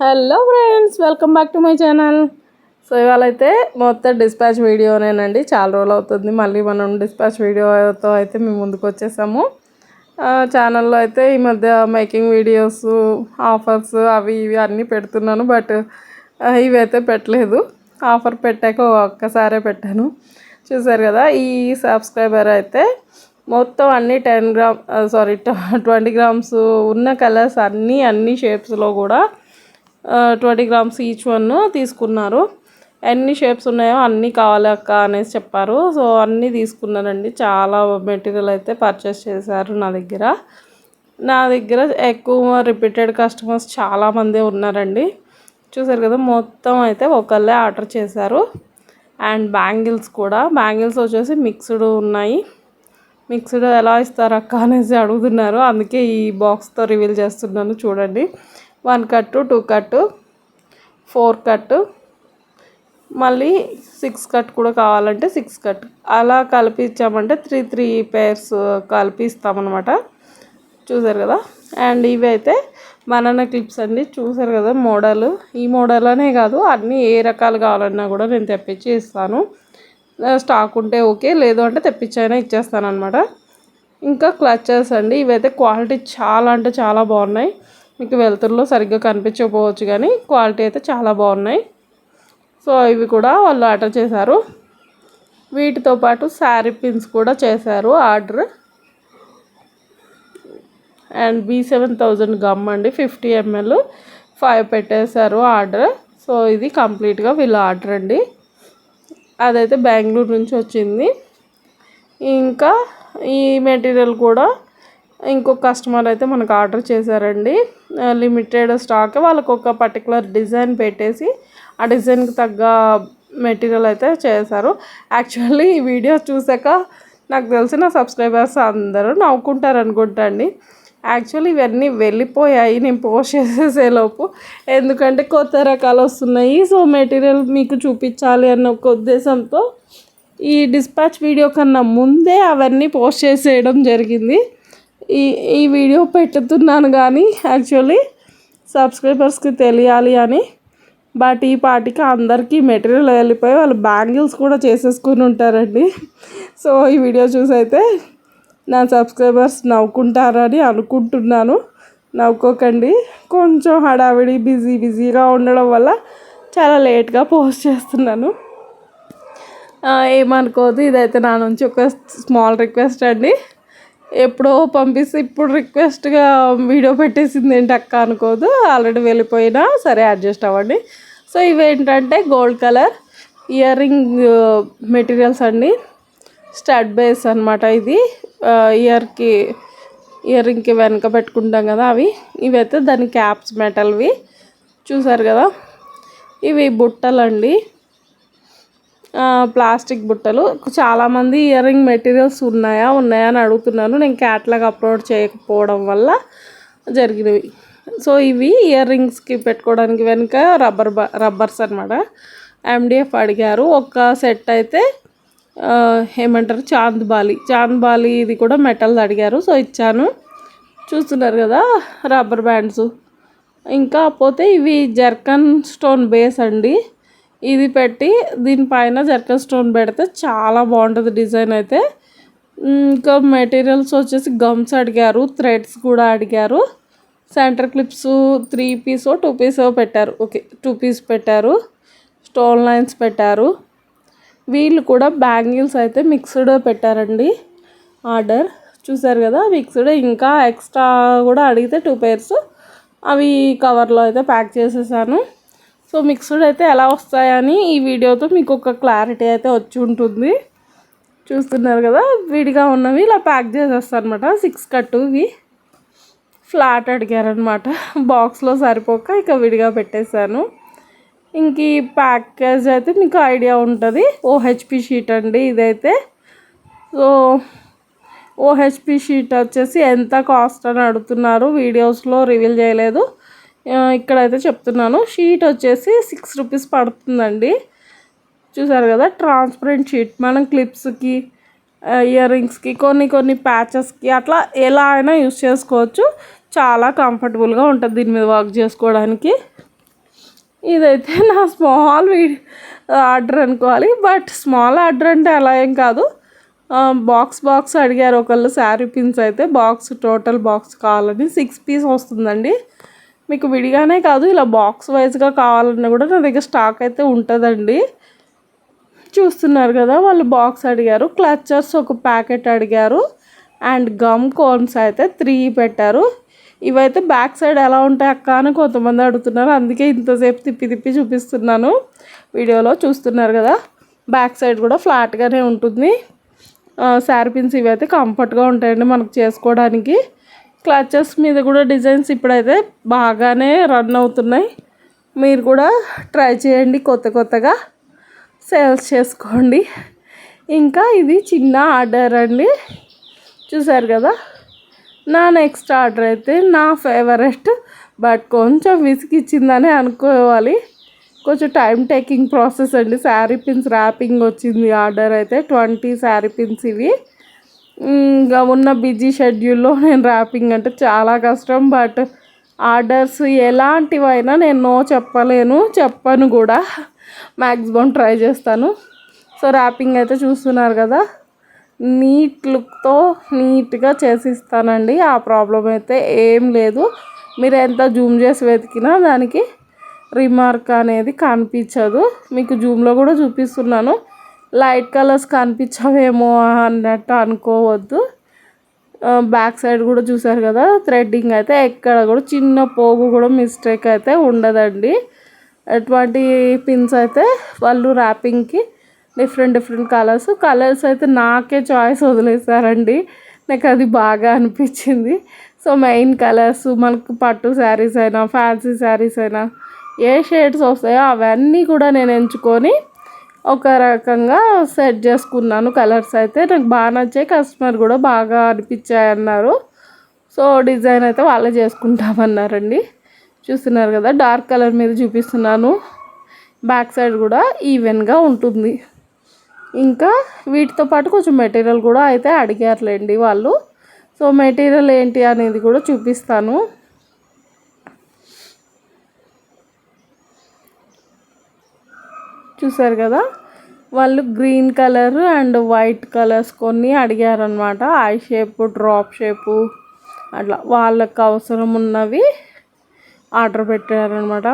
Hello friends, welcome back to my channel. So ఇవాళైతే మొత్తం dispatch వీడియోనేనండి. చాలా రోజులు అవుతుంది మళ్ళీ మనం డిస్పాచ్ వీడియోతో అయితే మేము ముందుకు వచ్చేసాము. ఛానల్లో అయితే ఈ మధ్య మేకింగ్ వీడియోస్, ఆఫర్స్ అవి ఇవి అన్నీ పెడుతున్నాను. బట్ ఇవైతే పెట్టలేదు. ఆఫర్ పెట్టాక ఒక్కసారే పెట్టాను. చూసారు కదా, ఈ సబ్స్క్రైబర్ అయితే మొత్తం అన్ని 20 గ్రామ్స్ ఉన్న కలర్స్ అన్ని షేప్స్లో కూడా 20 గ్రామ్స్ ఈచ్ వన్ తీసుకున్నారు. ఎన్ని షేప్స్ ఉన్నాయో అన్నీ కావాలి అక్క అనేసి చెప్పారు. సో అన్నీ తీసుకున్నానండి. చాలా మెటీరియల్ అయితే పర్చేస్ చేశారు నా దగ్గర ఎక్కువ రిపీటెడ్ కస్టమర్స్ చాలామంది ఉన్నారండి. చూసారు కదా, మొత్తం అయితే ఒకళ్ళే ఆర్డర్ చేశారు. అండ్ బ్యాంగిల్స్ వచ్చేసి మిక్స్డ్ ఉన్నాయి. మిక్స్డ్ ఎలా ఇస్తారు అక్క అనేసి అడుగుతున్నారు. అందుకే ఈ బాక్స్తో రివీల్ చేస్తున్నాను. చూడండి, 1 కట్, 2 కట్, 4 కట్, మళ్ళీ 6 కట్ కూడా కావాలంటే 6 కట్ అలా కలిపి ఇచ్చామంటే 3 పేర్స్ కలిపి ఇస్తామన్నమాట. చూసారు కదా. అండ్ ఇవి అయితే బనానా క్లిప్స్ అండి. చూసారు కదా మోడల్. ఈ మోడల్ అనే కాదు, అన్నీ ఏ రకాలు కావాలన్నా కూడా నేను తెప్పించి ఇస్తాను. స్టాక్ ఉంటే ఓకే, లేదు అంటే తెప్పించైనా ఇచ్చేస్తాను అనమాట. ఇంకా క్లచెస్ అండి. ఇవైతే క్వాలిటీ చాలా అంటే చాలా బాగున్నాయి. మీకు వెలుతురులో సరిగ్గా కనిపించకపోవచ్చు కానీ క్వాలిటీ అయితే చాలా బాగున్నాయి. సో ఇవి కూడా వాళ్ళు ఆర్డర్ చేశారు. వీటితో పాటు శారీ పిన్స్ కూడా చేశారు ఆర్డర్. అండ్ B7000 గమ్ అండి, 50 ml 5 పెట్టేశారు ఆర్డర్. సో ఇది కంప్లీట్గా వీళ్ళ ఆర్డర్ అండి. అదైతే బెంగళూరు నుంచి వచ్చింది. ఇంకా ఈ మెటీరియల్ కూడా ఇంకొక కస్టమర్ అయితే మనకు ఆర్డర్ చేశారండి. Limited stock. వాళ్ళకు ఒక పర్టికులర్ డిజైన్ పెట్టేసి ఆ డిజైన్కి తగ్గ మెటీరియల్ అయితే చేశారు. యాక్చువల్లీ ఈ వీడియో చూసాక నాకు తెలిసిన సబ్స్క్రైబర్స్ అందరూ నవ్వుకుంటారు అనుకుంటా అండి. యాక్చువల్లీ ఇవన్నీ వెళ్ళిపోయాయి నేను పోస్ట్ చేసేసేలోపు. ఎందుకంటే కొత్త రకాలు వస్తున్నాయి. సో మెటీరియల్ మీకు చూపించాలి అన్న ఒక ఉద్దేశంతో ఈ డిస్పాచ్ వీడియో కన్నా ముందే అవన్నీ పోస్ట్ చేసేయడం జరిగింది. ఈ వీడియో పెట్టుతున్నాను కానీ యాక్చువల్లీ సబ్స్క్రైబర్స్కి తెలియాలి అని. బట్ ఈ పాటికి అందరికీ మెటీరియల్ వెళ్ళిపోయి వాళ్ళు బ్యాంగిల్స్ కూడా చేసేసుకుని ఉంటారండి. సో ఈ వీడియో చూసి అయితే నా సబ్స్క్రైబర్స్ నవ్వుకుంటారని అనుకుంటున్నాను. నవ్వుకోకండి. కొంచెం హడావిడి బిజీగా ఉండడం వల్ల చాలా లేట్గా పోస్ట్ చేస్తున్నాను. ఏమనుకోదు. ఇదైతే నా నుంచి ఒక స్మాల్ రిక్వెస్ట్ అండి. ఎప్పుడో పంపిస్తే ఇప్పుడు రిక్వెస్ట్గా వీడియో పెట్టేసింది ఏంటి అక్క అనుకోదు. ఆల్రెడీ వెళ్ళిపోయినా సరే అడ్జస్ట్ అవ్వండి. సో ఇవేంటంటే gold colour ear ring materials అండి. స్టడ్ బేస్ అనమాట. ఇది ఇయర్ రింగ్కి వెనక పెట్టుకుంటాం కదా అవి. ఇవైతే దాని క్యాప్స్ మెటల్వి. చూసారు కదా, ఇవి బుట్టలండి, ప్లాస్టిక్ బుట్టలు. చాలామంది ఇయర్ రింగ్ మెటీరియల్స్ ఉన్నాయా అని అడుగుతున్నాను. నేను క్యాట్లాగ్ అప్లోడ్ చేయకపోవడం వల్ల జరిగినవి. సో ఇవి ఇయర్ రింగ్స్కి పెట్టుకోవడానికి వెనుక రబ్బర్స్ అనమాట. MDF అడిగారు. ఒక సెట్ అయితే ఏమంటారు చాంద్బాలి ఇది కూడా మెటల్ అడిగారు. సో ఇచ్చాను. చూస్తున్నారు కదా రబ్బర్ బ్యాండ్స్. ఇంకా పోతే ఇవి జర్కన్ స్టోన్ బేస్ అండి. ఇది పెట్టి దీనిపైన జర్కన్ స్టోన్ పెడితే చాలా బాగుంటుంది డిజైన్ అయితే. ఇంకా మెటీరియల్స్ వచ్చేసి గమ్స్ అడిగారు, థ్రెడ్స్ కూడా అడిగారు. సెంటర్ క్లిప్స్ 3 పీస్ 2 పీస్ పెట్టారు. ఓకే, 2 పీస్ పెట్టారు. స్టోన్ లైన్స్ పెట్టారు. వీళ్ళు కూడా బ్యాంగిల్స్ అయితే మిక్స్డ్ పెట్టారండి ఆర్డర్. చూసారు కదా మిక్స్డ్. ఇంకా ఎక్స్ట్రా కూడా అడిగితే 2 పేర్స్ అవి కవర్లో అయితే ప్యాక్ చేసేసాను. సో మిక్స్డ్ అయితే ఎలా వస్తాయని ఈ వీడియోతో మీకు ఒక క్లారిటీ అయితే వచ్చి ఉంటుంది. చూస్తున్నారు కదా, విడిగా ఉన్నవి ఇలా ప్యాక్ చేసేస్తాను అనమాట. 6 కట్ ఇవి ఫ్లాట్ అడిగారనమాట. బాక్స్లో సరిపోక ఇక విడిగా పెట్టేశాను. ఇంక ఈ ప్యాకేజ్ అయితే మీకు ఐడియా ఉంటుంది. OHP షీట్ అండి ఇదైతే. సో OHP షీట్ వచ్చేసి ఎంత కాస్ట్ అని అడుగుతున్నారు. వీడియోస్లో రివీల్ చేయలేదు, ఇక్కడైతే చెప్తున్నాను. షీట్ వచ్చేసి 6 రూపీస్ పడుతుందండి. చూసారు కదా, ట్రాన్స్పరెంట్ షీట్. మనం క్లిప్స్కి, ఇయర్ రింగ్స్కి, కొన్ని ప్యాచెస్కి అట్లా ఎలా అయినా యూస్ చేసుకోవచ్చు. చాలా కంఫర్టబుల్గా ఉంటుంది దీని మీద వర్క్ చేసుకోవడానికి. ఇదైతే నా స్మాల్ ఆర్డర్ అనుకోవాలి. బట్ స్మాల్ ఆర్డర్ అంటే అలా ఏం కాదు. బాక్స్ అడిగారు ఒకళ్ళు శారీ పిన్స్ అయితే టోటల్ బాక్స్ కావాలని 6 పీస్ వస్తుందండి. మీకు విడిగానే కాదు ఇలా బాక్స్ వైజ్గా కావాలన్నా కూడా నా దగ్గర స్టాక్ అయితే ఉంటుందండి. చూస్తున్నారు కదా, వాళ్ళు బాక్స్ అడిగారు. క్లచర్స్ ఒక ప్యాకెట్ అడిగారు. అండ్ గమ్ కోన్స్ అయితే 3 పెట్టారు. ఇవైతే బ్యాక్ సైడ్ ఎలా ఉంటాయి అక్క అని కొంతమంది అడుగుతున్నారు. అందుకే ఇంతసేపు తిప్పి చూపిస్తున్నాను. వీడియోలో చూస్తున్నారు కదా, బ్యాక్ సైడ్ కూడా ఫ్లాట్గానే ఉంటుంది. శారీ పిన్స్ ఇవైతే కంఫర్ట్గా ఉంటాయండి మనకు చేసుకోవడానికి. క్లచెస్ మీద కూడా డిజైన్స్ ఇప్పుడైతే బాగానే రన్ అవుతున్నాయి. మీరు కూడా ట్రై చేయండి, కొత్తగా సేల్స్ చేసుకోండి. ఇంకా ఇది చిన్న ఆర్డర్ అండి, చూసారు కదా. నా నెక్స్ట్ ఆర్డర్ అయితే నా ఫేవరెట్, బట్ కొంచెం విసిగిచ్చిందని అనుకోవాలి. కొంచెం టైం టేకింగ్ ప్రాసెస్ అండి. శారీ పిన్స్ ర్యాపింగ్ వచ్చింది ఆర్డర్ అయితే 20 శారీ పిన్స్. ఇవి ఇంకా ఉన్న బిజీ షెడ్యూల్లో నేను ర్యాపింగ్ అంటే చాలా కష్టం. బట్ ఆర్డర్స్ ఎలాంటివైనా నేను నో చెప్పను కూడా. మ్యాక్సిమం ట్రై చేస్తాను. సో ర్యాపింగ్ అయితే చూస్తున్నారు కదా, నీట్ లుక్తో నీట్గా చేసిస్తానండి. ఆ ప్రాబ్లం అయితే ఏం లేదు. మీరు ఎంత జూమ్ చేసి వెతికినా దానికి రిమార్క్ అనేది కనిపించదు. మీకు జూమ్లో కూడా చూపిస్తున్నాను. లైట్ కలర్స్ కనిపించవేమో అన్నట్టు అనుకోవద్దు. బ్యాక్ సైడ్ కూడా చూసారు కదా, థ్రెడ్డింగ్ అయితే ఎక్కడ కూడా చిన్న పోగు కూడా మిస్టేక్ అయితే ఉండదండి. ఎటువంటి పిన్స్ అయితే వాళ్ళు ర్యాపింగ్కి డిఫరెంట్ కలర్స్ అయితే నాకే చాయిస్ వదిలేసారండి. నాకు అది బాగా అనిపించింది. సో మెయిన్ కలర్స్ మనకు పట్టు శారీస్ అయినా ఫ్యాన్సీ శారీస్ అయినా ఏ షేడ్స్ వస్తాయో అవన్నీ కూడా నేను ఎంచుకొని ఒక రకంగా సెట్ చేసుకున్నాను. కలర్స్ అయితే నాకు బాగా నచ్చాయి. కస్టమర్ కూడా బాగా అనిపించాయి అన్నారు. సో డిజైన్ అయితే వాళ్ళే చేసుకుంటామన్నారండి. చూస్తున్నారు కదా, డార్క్ కలర్ మీద చూపిస్తున్నాను. బ్యాక్ సైడ్ కూడా ఈవెన్గా ఉంటుంది. ఇంకా వీటితో పాటు కొంచెం మెటీరియల్ కూడా అయితే అడిగారులేండి వాళ్ళు. సో మెటీరియల్ ఏంటి అనేది కూడా చూపిస్తాను. చూసారు కదా, వాళ్ళు green colour and white colours కొన్ని అడిగారనమాట. ఐ షేపు, డ్రాప్ షేపు అట్లా వాళ్ళకి అవసరం ఉన్నవి ఆర్డర్ పెట్టారనమాట.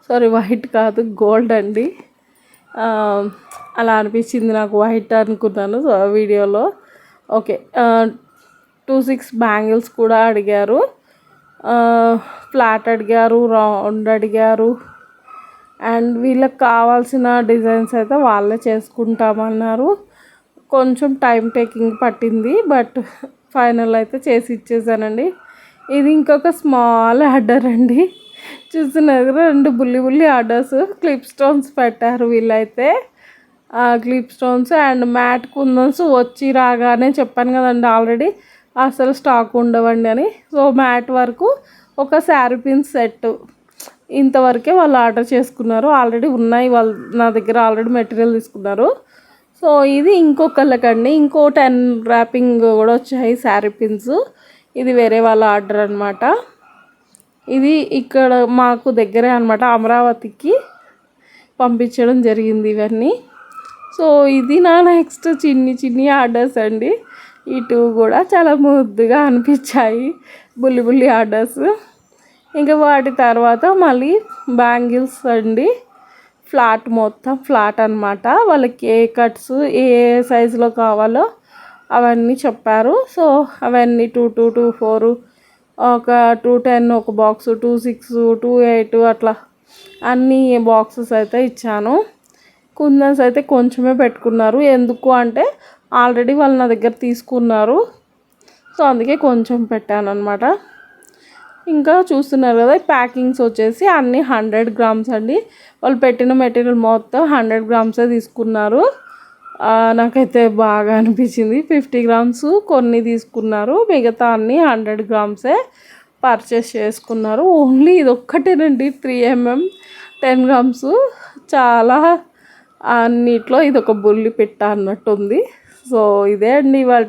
సారీ, వైట్ కాదు, గోల్డ్ అండి. అలా అనిపించింది నాకు, వైట్ అనుకున్నాను వీడియోలో. ఓకే, 26 బ్యాంగిల్స్ కూడా అడిగారు. ఫ్లాట్ అడిగారు, రౌండ్ అడిగారు. అండ్ వీళ్ళకి కావాల్సిన డిజైన్స్ అయితే వాళ్ళే చేసుకుంటామన్నారు. కొంచెం టైం టేకింగ్ పట్టింది, బట్ ఫైనల్ అయితే చేసి ఇచ్చేసానండి. ఇది ఇంకొక స్మాల్ ఆర్డర్ అండి. చూస్తున్నారు 2 బుల్లి ఆర్డర్స్. క్లిప్ స్టోన్స్ పెట్టారు వీళ్ళైతే. క్లిప్ స్టోన్స్ అండ్ మ్యాట్ కుందన్స్ వచ్చి రాగానే చెప్పాను కదండి ఆల్రెడీ అసలు స్టాక్ ఉండవండి అని. సో మ్యాట్ వరకు ఒక శారీ పిన్ సెట్ ఇంతవరకే వాళ్ళు ఆర్డర్ చేసుకున్నారు. ఆల్రెడీ ఉన్నాయి, వాళ్ళు నా దగ్గర ఆల్రెడీ మెటీరియల్ తీసుకున్నారు. సో ఇది ఇంకొకళ్ళకండి. ఇంకో 10 ర్యాపింగ్ కూడా వచ్చాయి శారీ పిన్స్. ఇది వేరే వాళ్ళ ఆర్డర్ అనమాట. ఇది ఇక్కడ మాకు దగ్గరే అనమాట, అమరావతికి పంపించడం జరిగింది ఇవన్నీ. సో ఇది నా నెక్స్ట్ చిన్ని ఆర్డర్స్ అండి. ఈ 2 కూడా చాలా ముద్దుగా అనిపించాయి, బుల్లి ఆర్డర్స్. ఇంకా వాటి తర్వాత మళ్ళీ బ్యాంగిల్స్ అండి. మొత్తం ఫ్లాట్ అనమాట. వాళ్ళకి ఏ కట్స్ ఏ సైజులో కావాలో అవన్నీ చెప్పారు. సో అవన్నీ 2, 2, 2, 4, ఒక 210 ఒక బాక్స్, 2, 6, 2, 8 అట్లా అన్ని బాక్సెస్ అయితే ఇచ్చాను. కుందన్స్ అయితే కొంచెమే పెట్టుకున్నారు. ఎందుకు అంటే ఆల్రెడీ వాళ్ళు నా దగ్గర తీసుకున్నారు. సో అందుకే కొంచెం పెట్టాను అనమాట. ఇంకా చూస్తున్నారు కదా, ప్యాకింగ్స్ వచ్చేసి అన్నీ 100 గ్రామ్స్ అండి. వాళ్ళు పెట్టిన మెటీరియల్ మొత్తం 100 గ్రామ్సే తీసుకున్నారు. నాకైతే బాగా అనిపించింది. 50 గ్రామ్స్ కొన్ని తీసుకున్నారు, మిగతా అన్నీ 100 గ్రామ్సే పర్చేస్ చేసుకున్నారు. ఓన్లీ ఇది ఒక్కటేనండి 3 mm 10 గ్రామ్స్. చాలా అన్నిట్లో ఇది ఒక బుల్లి పెట్ట అన్నట్టుంది. సో ఇదే అండి ఇవాళ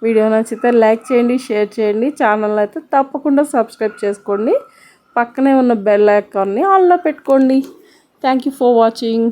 వీడియో నచ్చితే లైక్ చేయండి, షేర్ చేయండి. ఛానల్ అయితే తప్పకుండా సబ్స్క్రైబ్ చేసుకోండి. పక్కనే ఉన్న బెల్ ఐకాన్ని ఆన్లో పెట్టుకోండి. Thank you for watching.